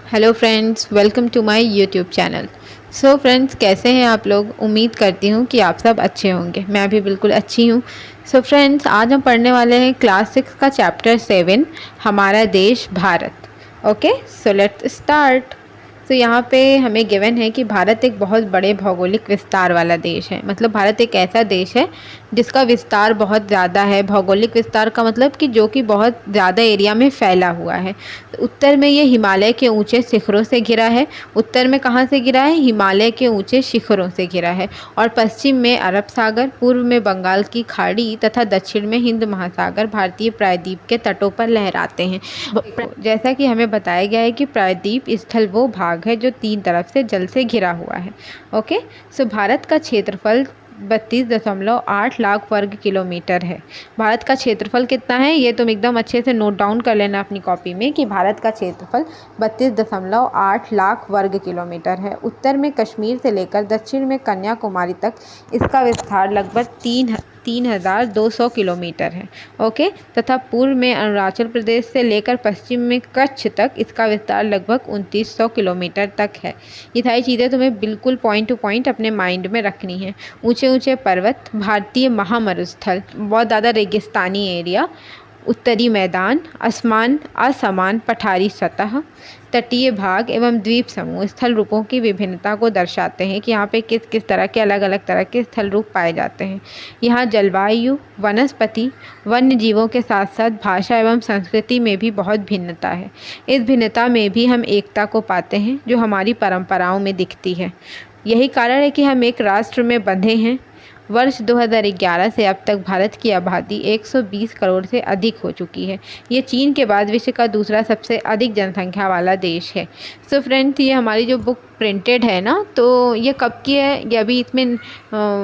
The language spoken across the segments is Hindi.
Hello friends, welcome to my YouTube channel. So friends, कैसे हैं आप लोग? उम्मीद करती हूँ कि आप सब अच्छे होंगे। मैं भी बिल्कुल अच्छी हूँ। सो फ्रेंड्स, आज हम पढ़ने वाले हैं क्लास 6 का चैप्टर 7, हमारा देश Bharat. Okay, so let's start. तो यहाँ पे हमें गिवन है कि भारत एक बहुत बड़े भौगोलिक विस्तार वाला देश है। मतलब भारत एक ऐसा देश है जिसका विस्तार बहुत ज़्यादा है। भौगोलिक विस्तार का मतलब कि जो कि बहुत ज़्यादा एरिया में फैला हुआ है। तो उत्तर में ये हिमालय के ऊंचे शिखरों से घिरा है। उत्तर में कहाँ से घिरा है? हिमालय के ऊंचे शिखरों से घिरा है। और पश्चिम में अरब सागर, पूर्व में बंगाल की खाड़ी तथा दक्षिण में हिंद महासागर भारतीय प्रायद्वीप के तटों पर लहराते हैं। जैसा कि हमें बताया गया है कि प्रायद्वीप स्थल वो भाग है जो 3 तरफ से जल से घिरा हुआ है। ओके, सो भारत का क्षेत्रफल 32.8 लाख वर्ग किलोमीटर है। भारत का क्षेत्रफल कितना है ये तुम एकदम अच्छे से नोट डाउन कर लेना अपनी कॉपी में कि भारत का क्षेत्रफल 32.8 लाख वर्ग किलोमीटर है। उत्तर में कश्मीर से लेकर दक्षिण में कन्याकुमारी तक इसका विस्तार लगभग 3,200 किलोमीटर है। ओके, तथा पूर्व में अरुणाचल प्रदेश से लेकर पश्चिम में कच्छ तक इसका विस्तार लगभग 2900 किलोमीटर तक है। ये सारी चीज़ें तुम्हें बिल्कुल पॉइंट टू पॉइंट अपने माइंड में रखनी है। ऊंचे ऊंचे पर्वत, भारतीय महामरुस्थल, बहुत ज़्यादा रेगिस्तानी एरिया, उत्तरी मैदान, असमान पठारी सतह, तटीय भाग एवं द्वीप समूह स्थल रूपों की विभिन्नता को दर्शाते हैं कि यहाँ पे किस किस तरह के अलग अलग तरह के स्थल रूप पाए जाते हैं। यहाँ जलवायु, वनस्पति, वन्य जीवों के साथ साथ भाषा एवं संस्कृति में भी बहुत भिन्नता है। इस भिन्नता में भी हम एकता को पाते हैं जो हमारी परंपराओं में दिखती है। यही कारण है कि हम एक राष्ट्र में बंधे हैं। वर्ष 2011 से अब तक भारत की आबादी 120 करोड़ से अधिक हो चुकी है। ये चीन के बाद विश्व का दूसरा सबसे अधिक जनसंख्या वाला देश है। सो फ्रेंड्स, ये हमारी जो बुक प्रिंटेड है ना, तो ये कब की है? ये अभी इसमें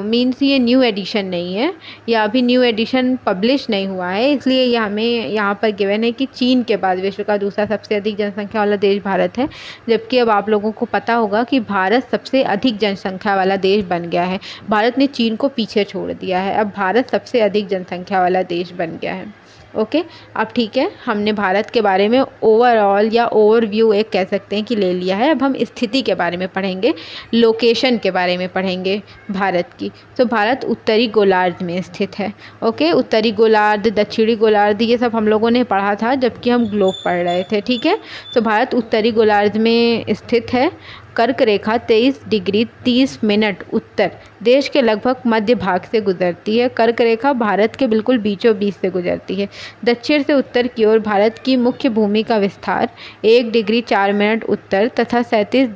मीन्स ये न्यू एडिशन नहीं है, या अभी न्यू एडिशन पब्लिश नहीं हुआ है, इसलिए ये हमें यहाँ पर गिवन है कि चीन के बाद विश्व का दूसरा सबसे अधिक जनसंख्या वाला देश भारत है। जबकि अब आप लोगों को पता होगा कि भारत सबसे अधिक जनसंख्या वाला देश बन गया है। भारत ने चीन को पीछे छोड़ दिया है। अब भारत सबसे अधिक जनसंख्या वाला देश बन गया है। ओके, अब ठीक है, हमने भारत के बारे में ओवरऑल या ओवरव्यू एक कह सकते हैं कि ले लिया है। अब हम स्थिति के बारे में पढ़ेंगे, लोकेशन के बारे में पढ़ेंगे भारत की। तो भारत उत्तरी गोलार्ध में स्थित है। ओके, उत्तरी गोलार्ध, दक्षिणी गोलार्ध, ये सब हम लोगों ने पढ़ा था जबकि हम ग्लोब पढ़ रहे थे। ठीक है, तो भारत उत्तरी गोलार्ध में स्थित है। कर्क रेखा 23 डिग्री 30 मिनट उत्तर देश के लगभग मध्य भाग से गुजरती है। कर्क रेखा भारत के बिल्कुल बीचों बीच से गुजरती है। दक्षिण से उत्तर की ओर भारत की मुख्य भूमि का विस्तार 1 डिग्री 4 मिनट उत्तर तथा 37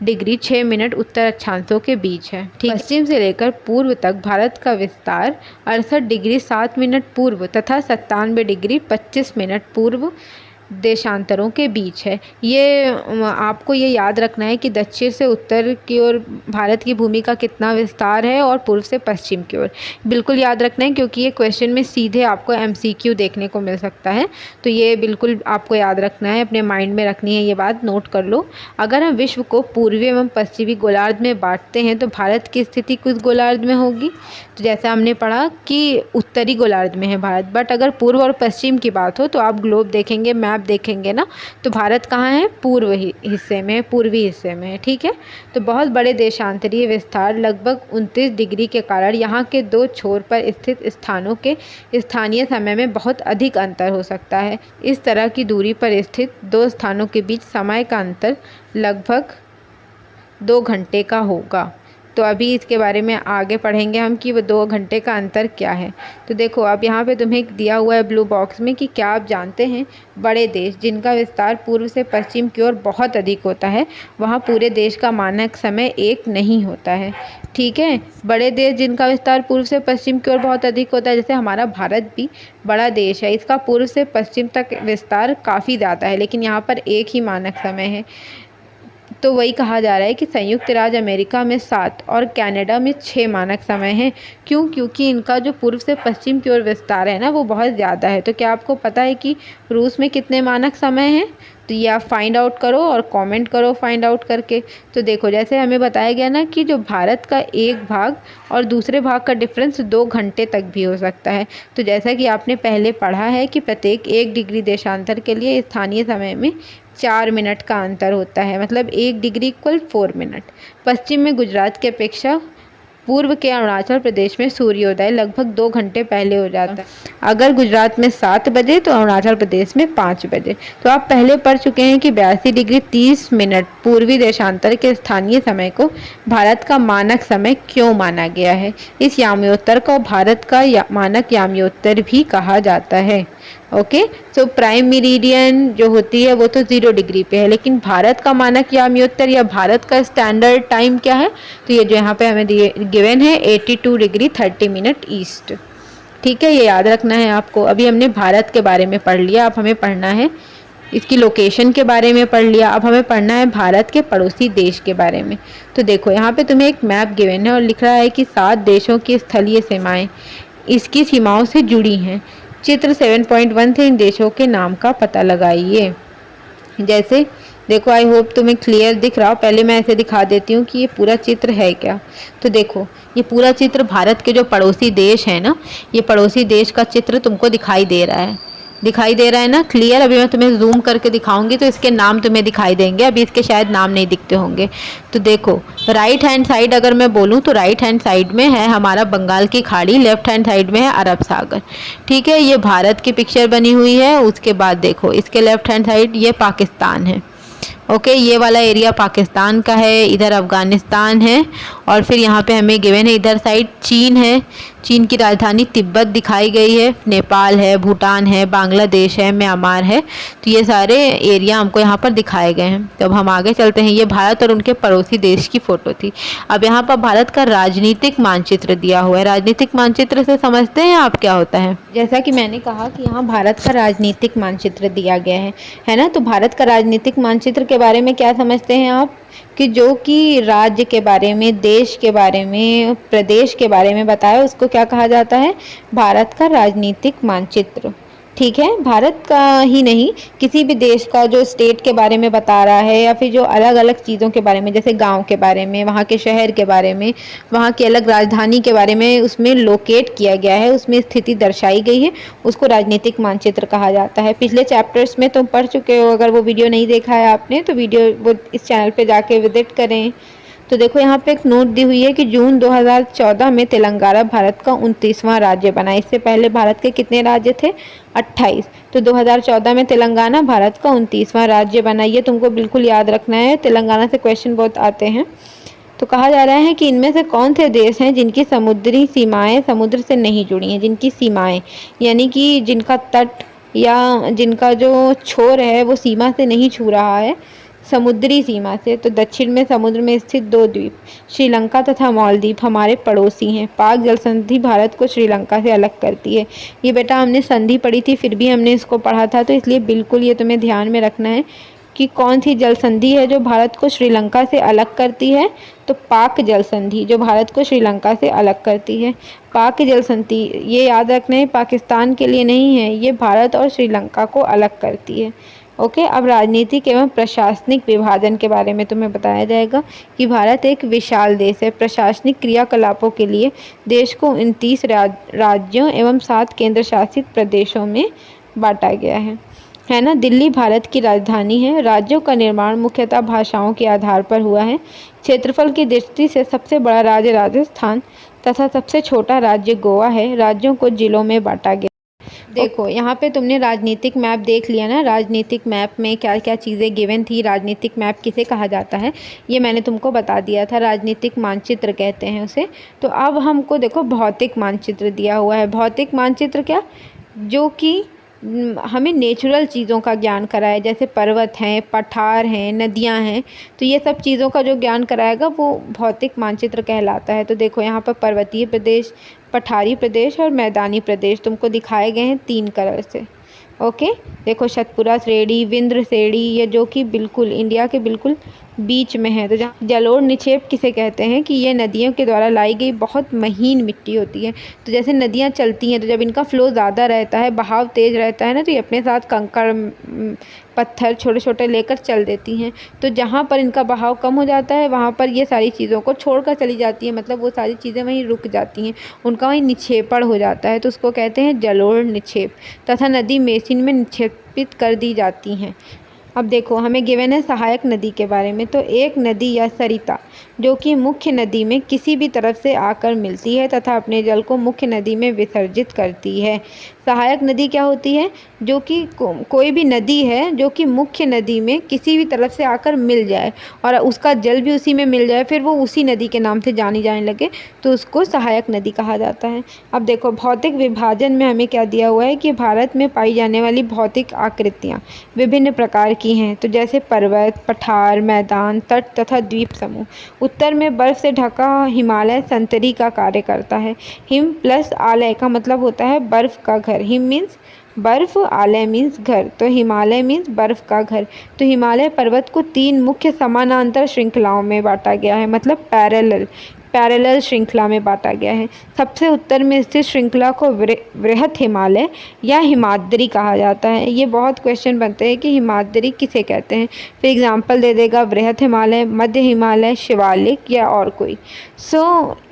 डिग्री 6 मिनट उत्तर अक्षांशों के बीच है। ठीक, पश्चिम से लेकर पूर्व तक भारत का विस्तार 68 डिग्री 7 मिनट पूर्व तथा 97 डिग्री 25 मिनट पूर्व देशांतरों के बीच है। ये आपको ये याद रखना है कि दक्षिण से उत्तर की ओर भारत की भूमि का कितना विस्तार है और पूर्व से पश्चिम की ओर। बिल्कुल याद रखना है क्योंकि ये क्वेश्चन में सीधे आपको एमसीक्यू देखने को मिल सकता है। तो ये बिल्कुल आपको याद रखना है, अपने माइंड में रखनी है, ये बात नोट कर लो। अगर हम विश्व को पूर्वी एवं पश्चिमी गोलार्ध में बांटते हैं तो भारत की स्थिति किस गोलार्ध में होगी? तो जैसा हमने पढ़ा कि उत्तरी गोलार्ध में है भारत, बट अगर पूर्व और पश्चिम की बात हो तो आप ग्लोब देखेंगे, मैप देखेंगे ना, तो भारत कहाँ है? पूर्व हिस्से में है, पूर्वी हिस्से में है। ठीक है, तो बहुत बड़े देशांतरीय विस्तार लगभग 29 डिग्री के कारण यहाँ के दो छोर पर स्थित स्थानों के स्थानीय समय में बहुत अधिक अंतर हो सकता है। इस तरह की दूरी पर स्थित दो स्थानों के बीच समय का अंतर लगभग 2 घंटे का होगा। तो अभी इसके बारे में आगे पढ़ेंगे हम कि वो 2 घंटे का अंतर क्या है। तो देखो, अब यहाँ पे तुम्हें दिया हुआ है ब्लू बॉक्स में कि क्या आप जानते हैं बड़े देश जिनका विस्तार पूर्व से पश्चिम की ओर बहुत अधिक होता है, वहाँ पूरे देश का मानक समय एक नहीं होता है। ठीक है, बड़े देश जिनका विस्तार पूर्व से पश्चिम की ओर बहुत अधिक होता है, जैसे हमारा भारत भी बड़ा देश है, इसका पूर्व से पश्चिम तक विस्तार काफ़ी ज़्यादा है, लेकिन यहाँ पर एक ही मानक समय है। तो वही कहा जा रहा है कि संयुक्त राज्य अमेरिका में 7 और कनाडा में 6 मानक समय हैं। क्यों? क्योंकि इनका जो पूर्व से पश्चिम की ओर विस्तार है ना, वो बहुत ज़्यादा है। तो क्या आपको पता है कि रूस में कितने मानक समय हैं? तो ये आप फाइंड आउट करो और कमेंट करो फाइंड आउट करके। तो देखो, जैसे हमें बताया गया ना कि जो भारत का एक भाग और दूसरे भाग का डिफरेंस 2 घंटे तक भी हो सकता है। तो जैसा कि आपने पहले पढ़ा है कि प्रत्येक 1 डिग्री देशांतर के लिए स्थानीय समय में 4 मिनट का अंतर होता है, मतलब 1 डिग्री इक्वल 4 मिनट। पश्चिम में गुजरात की अपेक्षा पूर्व के अरुणाचल प्रदेश में सूर्योदय लगभग 2 घंटे पहले हो जाता है। अगर गुजरात में 7 बजे तो अरुणाचल प्रदेश में 5 बजे। तो आप पहले पढ़ चुके हैं कि 82 डिग्री 30 मिनट पूर्वी देशांतर के स्थानीय समय को भारत का मानक समय क्यों माना गया है। इस याम्योत्तर को भारत का मानक याम्योत्तर भी कहा जाता है। ओके, सो प्राइम मेरिडियन जो होती है वो तो 0 डिग्री पे है, लेकिन भारत का मानक याम्योत्तर या भारत का स्टैंडर्ड टाइम क्या है, तो ये जो यहाँ पे हमें गिवन है 82 डिग्री 30 मिनट ईस्ट। ठीक है, ये याद रखना है आपको। अभी हमने भारत के बारे में पढ़ लिया, अब हमें पढ़ना है इसकी लोकेशन के बारे में पढ़ लिया, अब हमें पढ़ना है भारत के पड़ोसी देश के बारे में। तो देखो यहाँ पे तुम्हें एक मैप गिवन है और लिख रहा है कि 7 देशों की स्थलीय सीमाएं इसकी सीमाओं से जुड़ी हैं। चित्र 7.1 से इन देशों के नाम का पता लगाइए। जैसे देखो, आई होप तुम्हें क्लियर दिख रहा हो। पहले मैं ऐसे दिखा देती हूँ कि ये पूरा चित्र है क्या। तो देखो, ये पूरा चित्र भारत के जो पड़ोसी देश है ना, ये पड़ोसी देश का चित्र तुमको दिखाई दे रहा है ना क्लियर। अभी मैं तुम्हें जूम करके दिखाऊंगी तो इसके नाम तुम्हें दिखाई देंगे, अभी इसके शायद नाम नहीं दिखते होंगे। तो देखो, राइट हैंड साइड अगर मैं बोलूँ तो राइट हैंड साइड में है हमारा बंगाल की खाड़ी, लेफ्ट हैंड साइड में है अरब सागर। ठीक है, ये भारत की पिक्चर बनी हुई है। उसके बाद देखो इसके लेफ्ट हैंड साइड ये पाकिस्तान है। ओके, ये वाला एरिया पाकिस्तान का है, इधर अफ़गानिस्तान है और फिर यहाँ पे हमें गिवन है इधर साइड चीन है। चीन की राजधानी तिब्बत दिखाई गई है, नेपाल है, भूटान है, बांग्लादेश है, म्यांमार है। तो ये सारे एरिया हमको यहाँ पर दिखाए गए हैं। तो अब हम आगे चलते हैं। ये भारत और उनके पड़ोसी देश की फ़ोटो थी। अब यहाँ पर भारत का राजनीतिक मानचित्र दिया हुआ है। राजनीतिक मानचित्र से समझते हैं आप क्या होता है। जैसा कि मैंने कहा कि यहाँ भारत का राजनीतिक मानचित्र दिया गया है ना। तो भारत का राजनीतिक मानचित्र के बारे में क्या समझते हैं आप, कि जो कि राज्य के बारे में, देश के बारे में, प्रदेश के बारे में बताया, उसको क्या कहा जाता है, भारत का राजनीतिक मानचित्र। ठीक है, भारत का ही नहीं, किसी भी देश का जो स्टेट के बारे में बता रहा है या फिर जो अलग अलग चीज़ों के बारे में, जैसे गांव के बारे में, वहाँ के शहर के बारे में, वहाँ की अलग राजधानी के बारे में उसमें लोकेट किया गया है, उसमें स्थिति दर्शाई गई है, उसको राजनीतिक मानचित्र कहा जाता है। पिछले चैप्टर्स में तुम पढ़ चुके हो, अगर वो वीडियो नहीं देखा है आपने तो वीडियो वो इस चैनल पर जाके विजिट करें। तो देखो यहाँ पे एक नोट दी हुई है कि जून 2014 में तेलंगाना भारत का 29वां राज्य बना। इससे पहले भारत के कितने राज्य थे, 28। तो 2014 में तेलंगाना भारत का 29वां राज्य बना। ये तुमको बिल्कुल याद रखना है, तेलंगाना से क्वेश्चन बहुत आते हैं। तो कहा जा रहा है कि इनमें से कौन से देश हैं जिनकी समुद्री सीमाएं समुद्र से नहीं जुड़ी हैं। जिनकी सीमाएं यानी कि जिनका तट या जिनका जो छोर है वो सीमा से नहीं छू रहा है, समुद्री सीमा से। तो दक्षिण में समुद्र में स्थित 2 द्वीप श्रीलंका तथा मालदीव हमारे पड़ोसी हैं। पाक जल संधि भारत को श्रीलंका से अलग करती है। ये बेटा हमने संधि पढ़ी थी, फिर भी हमने इसको पढ़ा था, तो इसलिए बिल्कुल ये तुम्हें ध्यान में रखना है कि कौन सी जल संधि है जो भारत को श्रीलंका से अलग करती है। तो पाक जल संधि जो भारत को श्रीलंका से अलग करती है। पाक जल संधि ये याद रखना है, पाकिस्तान के लिए नहीं है, ये भारत और श्रीलंका को अलग करती है। ओके, अब राजनीतिक एवं प्रशासनिक विभाजन के बारे में तुम्हें बताया जाएगा कि भारत एक विशाल देश है। प्रशासनिक क्रियाकलापों के लिए देश को 29 राज्यों एवं 7 केंद्र शासित प्रदेशों में बांटा गया है ना। दिल्ली भारत की राजधानी है। राज्यों का निर्माण मुख्यतः भाषाओं के आधार पर हुआ है। क्षेत्रफल की दृष्टि से सबसे बड़ा राज्य राजस्थान तथा सबसे छोटा राज्य गोवा है। राज्यों को जिलों में बांटा गया। देखो यहाँ पे तुमने राजनीतिक मैप देख लिया ना, राजनीतिक मैप में क्या क्या चीज़ें गिवन थी, राजनीतिक मैप किसे कहा जाता है ये मैंने तुमको बता दिया था, राजनीतिक मानचित्र कहते हैं उसे। तो अब हमको देखो भौतिक मानचित्र दिया हुआ है। भौतिक मानचित्र क्या, जो कि हमें नेचुरल चीज़ों का ज्ञान कराए, जैसे पर्वत हैं, पठार हैं, नदियां हैं, तो ये सब चीज़ों का जो ज्ञान कराएगा वो भौतिक मानचित्र कहलाता है। तो देखो यहाँ पर पर्वतीय प्रदेश, पठारी प्रदेश और मैदानी प्रदेश तुमको दिखाए गए हैं 3 कलर से। ओके, देखो सतपुरा श्रेणी, विंध्य श्रेणी, ये जो कि बिल्कुल इंडिया के बिल्कुल बीच में है। तो जहाँ जलोढ़ निक्षेप किसे कहते हैं कि ये नदियों के द्वारा लाई गई बहुत महीन मिट्टी होती है। तो जैसे नदियाँ चलती हैं तो जब इनका फ्लो ज़्यादा रहता है, बहाव तेज़ रहता है ना, तो ये अपने साथ कंकड़ पत्थर छोटे छोटे लेकर चल देती हैं। तो जहाँ पर इनका बहाव कम हो जाता है वहाँ पर ये सारी चीज़ों को छोड़कर चली जाती हैं, मतलब वो सारी चीज़ें वहीं रुक जाती हैं, उनका वहीं निक्षेपण हो जाता है। तो उसको कहते हैं जलोढ़ निक्षेप, तथा नदी बेसिन में निक्षेपित कर दी जाती हैं। अब देखो हमें गिवन है सहायक नदी के बारे में। तो एक नदी या सरिता जो कि मुख्य नदी में किसी भी तरफ से आकर मिलती है तथा अपने जल को मुख्य नदी में विसर्जित करती है। सहायक नदी क्या होती है? जो कि कोई भी नदी है जो कि मुख्य नदी में किसी भी तरफ से आकर मिल जाए और उसका जल भी उसी में मिल जाए, फिर वो उसी नदी के नाम से जानी जाने लगे, तो उसको सहायक नदी कहा जाता है। अब देखो भौतिक विभाजन में हमें क्या दिया हुआ है कि भारत में पाई जाने वाली भौतिक आकृतियाँ विभिन्न प्रकार की हैं। तो जैसे पर्वत, पठार, मैदान, तट तथा द्वीप समूह। उत्तर में बर्फ से ढका हिमालय संतरी का कार्य करता है। हिम प्लस आलय का मतलब होता है बर्फ का घर। हिम मीन्स बर्फ, आलय मीन्स घर, तो हिमालय मीन्स बर्फ का घर। तो हिमालय पर्वत को 3 मुख्य समानांतर श्रृंखलाओं में बांटा गया है, मतलब पैरेलल श्रृंखला में बांटा गया है। सबसे उत्तर में स्थित श्रृंखला को वृहत हिमालय या हिमाद्री कहा जाता है। ये बहुत क्वेश्चन बनते हैं कि हिमाद्री किसे कहते हैं। फिर एग्जांपल दे देगा वृहत हिमालय, मध्य हिमालय, शिवालिक या और कोई।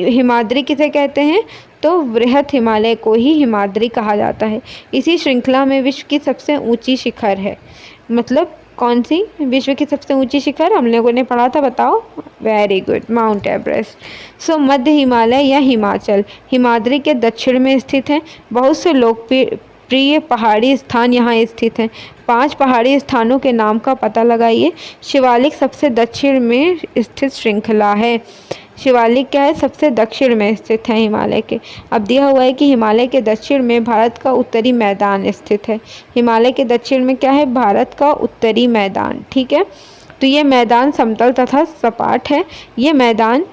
हिमाद्री किसे कहते हैं? तो वृहत हिमालय को ही हिमाद्री कहा जाता है। इसी श्रृंखला में विश्व की सबसे ऊंची शिखर है। मतलब कौन सी? विश्व की सबसे ऊंची शिखर हम लोगों ने पढ़ा था, बताओ। Very good, Mount Everest. मध्य हिमालय या हिमाचल हिमाद्री के दक्षिण में स्थित है। बहुत से लोकप्रिय पहाड़ी स्थान यहाँ स्थित हैं। 5 पहाड़ी स्थानों के नाम का पता लगाइए। शिवालिक सबसे दक्षिण में स्थित श्रृंखला है। शिवालिक क्या है? सबसे दक्षिण में स्थित है हिमालय के। अब दिया हुआ है कि हिमालय के दक्षिण में भारत का उत्तरी मैदान स्थित है। हिमालय के दक्षिण में क्या है? भारत का उत्तरी मैदान। ठीक है, तो ये मैदान समतल तथा सपाट है। ये मैदान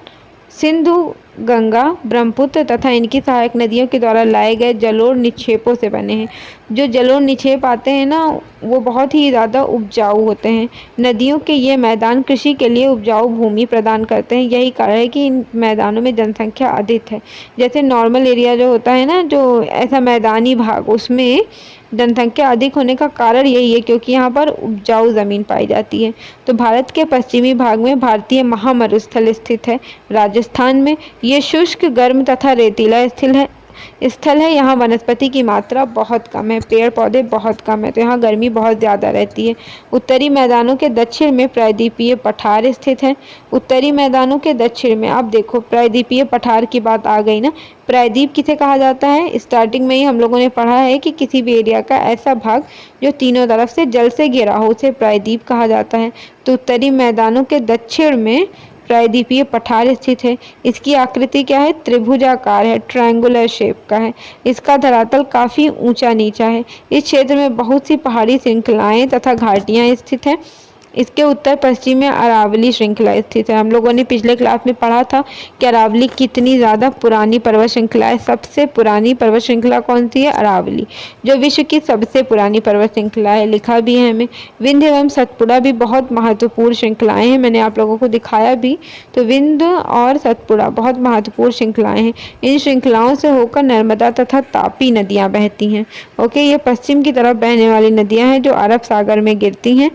सिंधु, गंगा, ब्रह्मपुत्र तथा इनकी सहायक नदियों के द्वारा लाए गए जलोढ़ निक्षेपों से बने हैं। जो जलोढ़ निक्षेप आते हैं ना, वो बहुत ही ज़्यादा उपजाऊ होते हैं। नदियों के ये मैदान कृषि के लिए उपजाऊ भूमि प्रदान करते हैं। यही कारण है कि इन मैदानों में जनसंख्या अधिक है। जैसे नॉर्मल एरिया जो होता है ना, जो ऐसा मैदानी भाग, उसमें जनसंख्या अधिक होने का कारण यही है क्योंकि यहाँ पर उपजाऊ ज़मीन पाई जाती है। तो भारत के पश्चिमी भाग में भारतीय महामरुस्थल स्थित है। राजस्थान में ये शुष्क, गर्म तथा रेतीला स्थल है। यहाँ वनस्पति की मात्रा बहुत कम है, पेड़ पौधे बहुत कम है, तो यहाँ गर्मी बहुत ज़्यादा रहती है। उत्तरी मैदानों के दक्षिण में प्रायद्वीपीय पठार स्थित है। उत्तरी मैदानों के दक्षिण में, अब देखो प्रायद्वीपीय पठार की बात आ गई ना। प्रायद्वीप किसे कहा जाता है? स्टार्टिंग में ही हम लोगों ने पढ़ा है कि किसी भी एरिया का ऐसा भाग जो तीनों तरफ से जल से घिरा हो, उसे प्रायद्वीप कहा जाता है। तो उत्तरी मैदानों के दक्षिण में प्रायद्वीपीय पठार स्थित है। इसकी आकृति क्या है? त्रिभुजाकार है, ट्रायंगुलर शेप का है। इसका धरातल काफ़ी ऊंचा नीचा है। इस क्षेत्र में बहुत सी पहाड़ी श्रृंखलाएं तथा घाटियां स्थित हैं। इसके उत्तर पश्चिम में अरावली श्रृंखला स्थित है। हम लोगों ने पिछले क्लास में पढ़ा था कि अरावली कितनी ज़्यादा पुरानी पर्वत श्रृंखला है। सबसे पुरानी पर्वत श्रृंखला कौन सी है? अरावली, जो विश्व की सबसे पुरानी पर्वत श्रृंखला है। लिखा भी है हमें। विंध्य एवं सतपुड़ा भी बहुत महत्वपूर्ण श्रृंखलाएं हैं, मैंने आप लोगों को दिखाया भी। तो विंध्य और सतपुड़ा बहुत महत्वपूर्ण श्रृंखलाएं हैं। इन श्रृंखलाओं से होकर नर्मदा तथा तापी नदियाँ बहती हैं। ओके, ये पश्चिम की तरफ बहने वाली नदियाँ हैं जो अरब सागर में गिरती हैं।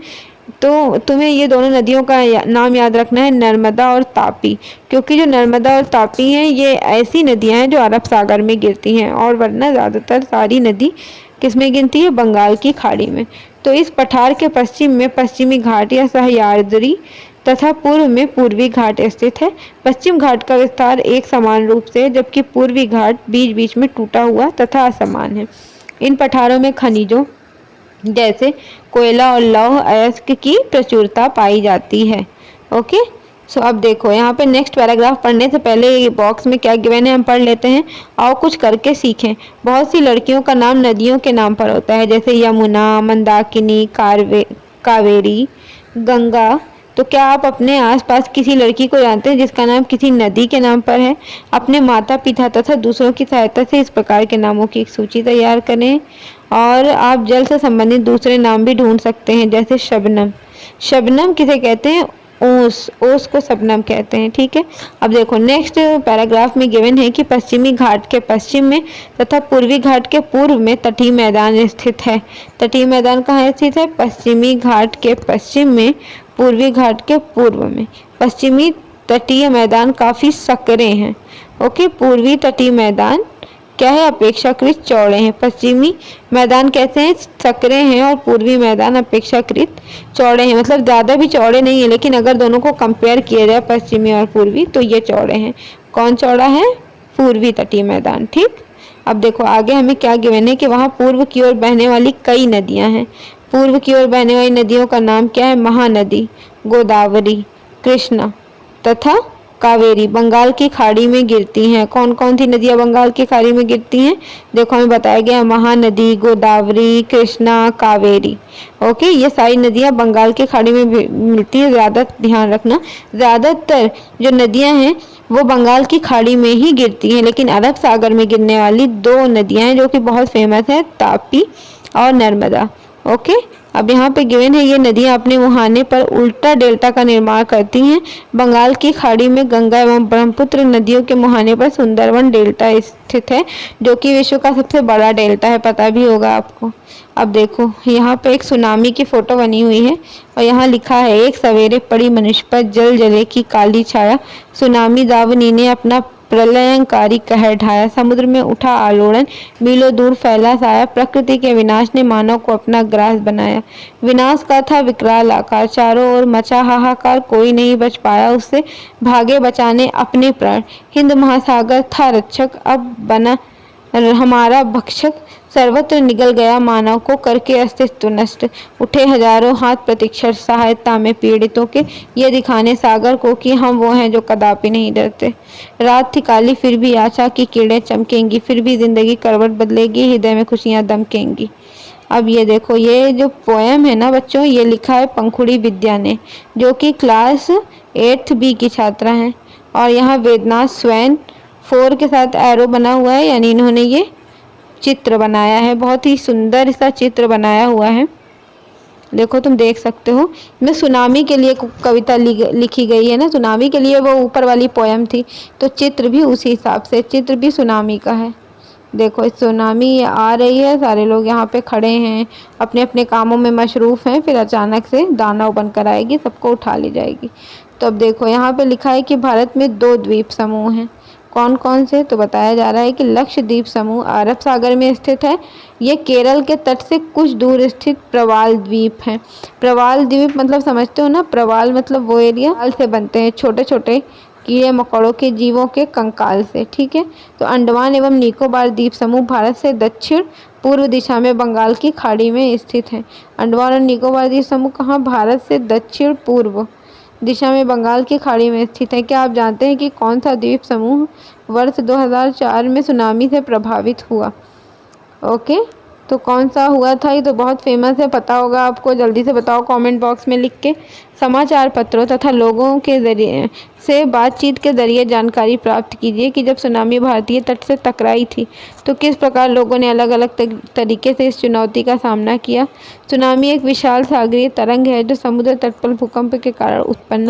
तो तुम्हें ये दोनों नदियों का नाम याद रखना है, नर्मदा और तापी, क्योंकि जो नर्मदा और तापी हैं ये ऐसी नदियां हैं जो अरब सागर में गिरती हैं, और वरना ज़्यादातर सारी नदी किस में गिनती है? बंगाल की खाड़ी में। तो इस पठार के पश्चिम में पश्चिमी घाट या सह्याद्री तथा पूर्व में पूर्वी घाट स्थित है। पश्चिम घाट का विस्तार एक समान रूप से है, जबकि पूर्वी घाट बीच बीच में टूटा हुआ तथा असमान है। इन पठारों में खनिजों जैसे कोयला और लौह अयस्क की प्रचुरता पाई जाती है। ओके, सो अब देखो यहाँ पे नेक्स्ट पैराग्राफ पढ़ने से पहले ये बॉक्स में क्या गिवन है हम पढ़ लेते हैं। आओ कुछ करके सीखें। बहुत सी लड़कियों का नाम नदियों के नाम पर होता है, जैसे यमुना, मंदाकिनी, कावेरी, गंगा। तो क्या आप अपने आसपास किसी लड़की को जानते हैं जिसका नाम किसी नदी के नाम पर है? अपने माता पिता तथा दूसरों की सहायता से इस प्रकार के नामों की एक सूची तैयार करें। और आप जल से संबंधित दूसरे नाम भी ढूंढ सकते हैं, जैसे शबनम। शबनम किसे कहते हैं? ओस को शबनम कहते हैं। ठीक है, अब देखो नेक्स्ट पैराग्राफ में गिवन है कि पश्चिमी घाट के पश्चिम में तथा पूर्वी घाट के पूर्व में तटीय मैदान स्थित है। तटीय मैदान कहाँ स्थित है? पश्चिमी घाट के पश्चिम में, पूर्वी घाट के पूर्व में। पश्चिमी तटीय मैदान काफ़ी संकरे हैं। ओके, पूर्वी तटीय मैदान क्या है, अपेक्षाकृत चौड़े हैं। पश्चिमी मैदान कैसे हैं, संकरे हैं, और पूर्वी मैदान अपेक्षाकृत चौड़े हैं। मतलब ज़्यादा भी चौड़े नहीं है, लेकिन अगर दोनों को कंपेयर किया जाए पश्चिमी और पूर्वी तो ये चौड़े हैं। कौन चौड़ा है, पूर्वी तटीय मैदान। ठीक, अब देखो आगे हमें क्या गिवन है कि वहाँ पूर्व की ओर बहने वाली कई नदियाँ हैं। पूर्व की ओर बहने वाली नदियों का नाम क्या है, महानदी, गोदावरी, कृष्णा तथा कावेरी बंगाल की खाड़ी में गिरती हैं। कौन कौन सी नदियां बंगाल की खाड़ी में गिरती हैं, देखो हमें बताया गया महानदी, गोदावरी, कृष्णा, कावेरी। ओके, ये सारी नदियां बंगाल की खाड़ी में मिलती है। ज़्यादा ध्यान रखना, ज़्यादातर जो नदियां हैं वो बंगाल की खाड़ी में ही गिरती हैं, लेकिन अरब सागर में गिरने वाली दो नदियां हैं जो कि बहुत फेमस है, तापी और नर्मदा। ओके, अब यहाँ पे गिवन है ये नदियाँ अपने मुहाने पर उल्टा डेल्टा का निर्माण करती हैं। बंगाल की खाड़ी में गंगा एवं ब्रह्मपुत्र नदियों के मुहाने पर सुंदरवन डेल्टा स्थित है, जो कि विश्व का सबसे बड़ा डेल्टा है, पता भी होगा आपको। अब देखो यहाँ पे एक सुनामी की फोटो बनी हुई है और यहाँ लिखा है, एक सवेरे पड़ी मनुष्य पर जल जले की काली छाया, सुनामी दावनी ने अपना प्रलयंकारी कहर ढाया, समुद्र में उठा आलोड़न, मीलों दूर फैला साया, प्रकृति के विनाश ने मानव को अपना ग्रास बनाया। विनाश का था विकराल आकार, चारों ओर मचा हाहाकार, कोई नहीं बच पाया उससे, भागे बचाने अपने प्राण। हिंद महासागर था रक्षक, अब बना हमारा भक्षक, सर्वत्र निगल गया मानव को करके अस्तित्व नष्ट। उठे हजारों हाथ प्रतीक्षा सहायता में पीड़ितों के, ये दिखाने सागर को कि हम वो हैं जो कदापि नहीं डरते। रात थी काली फिर भी आशा की किरणें चमकेंगी, फिर भी जिंदगी करवट बदलेगी, हृदय में खुशियां दमकेंगी। अब ये देखो, ये जो पोएम है ना बच्चों, ये लिखा है पंखुड़ी विद्या ने, जो कि क्लास 8th B की छात्रा हैं। और यहाँ वेदनाथ स्वैन 4 के साथ एरो बना हुआ है, यानी इन्होंने ये चित्र बनाया है, बहुत ही सुंदर इसका चित्र बनाया हुआ है। देखो तुम देख सकते हो, मैं सुनामी के लिए कविता लिखी गई है ना, सुनामी के लिए वो ऊपर वाली पोएम थी, तो चित्र भी उसी हिसाब से, चित्र भी सुनामी का है। देखो सुनामी आ रही है, सारे लोग यहाँ पे खड़े हैं, अपने अपने कामों में मशरूफ़ हैं, फिर अचानक से दानव बनकर आएगी, सबको उठा ले जाएगी। तो अब देखो यहाँ पे लिखा है कि भारत में 2 द्वीप समूह हैं। कौन कौन से, तो बताया जा रहा है कि लक्षद्वीप समूह अरब सागर में स्थित है, ये केरल के तट से कुछ दूर स्थित प्रवाल द्वीप है। प्रवाल द्वीप मतलब समझते हो ना, प्रवाल मतलब वो एरिया से बनते हैं, छोटे छोटे कीड़े मकोड़ों के जीवों के कंकाल से। ठीक है, तो अंडमान एवं निकोबार द्वीप समूह भारत से दक्षिण पूर्व दिशा में बंगाल की खाड़ी में स्थित है। अंडमान और निकोबार द्वीप समूह कहाँ, भारत से दक्षिण पूर्व दिशा में बंगाल की खाड़ी में स्थित है। क्या आप जानते हैं कि कौन सा द्वीप समूह वर्ष 2004 में सुनामी से प्रभावित हुआ? ओके, तो कौन सा हुआ था, ये तो बहुत फेमस है, पता होगा आपको, जल्दी से बताओ कमेंट बॉक्स में लिख के। समाचार पत्रों तथा लोगों के जरिए से बातचीत के जरिए जानकारी प्राप्त कीजिए कि जब सुनामी भारतीय तट से टकराई थी तो किस प्रकार लोगों ने अलग अलग तरीके से इस चुनौती का सामना किया। सुनामी एक विशाल सागरीय तरंग है जो समुद्र तट पर भूकंप के कारण उत्पन्न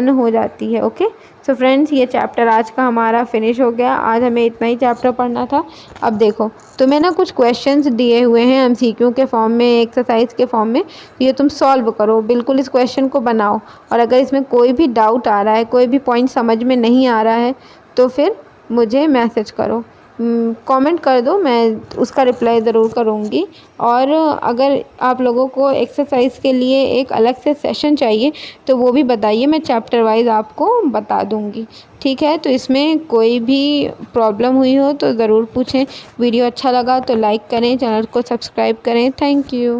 हो जाती है। ओके, सो फ्रेंड्स, ये चैप्टर आज का हमारा फिनिश हो गया। आज हमें इतना ही चैप्टर पढ़ना था। अब देखो तुम्हें ना कुछ क्वेश्चंस दिए हुए हैं MCQ के फॉर्म में, एक्सरसाइज के फॉर्म में, तो ये तुम सॉल्व करो, बिल्कुल इस क्वेश्चन को बनाओ, और अगर इसमें कोई भी डाउट आ रहा है, कोई भी पॉइंट समझ में नहीं आ रहा है, तो फिर मुझे मैसेज करो, कमेंट कर दो, मैं उसका रिप्लाई ज़रूर करूँगी। और अगर आप लोगों को एक्सरसाइज के लिए एक अलग से सेशन चाहिए तो वो भी बताइए, मैं चैप्टर वाइज आपको बता दूँगी। ठीक है, तो इसमें कोई भी प्रॉब्लम हुई हो तो ज़रूर पूछें। वीडियो अच्छा लगा तो लाइक करें, चैनल को सब्सक्राइब करें। Thank you.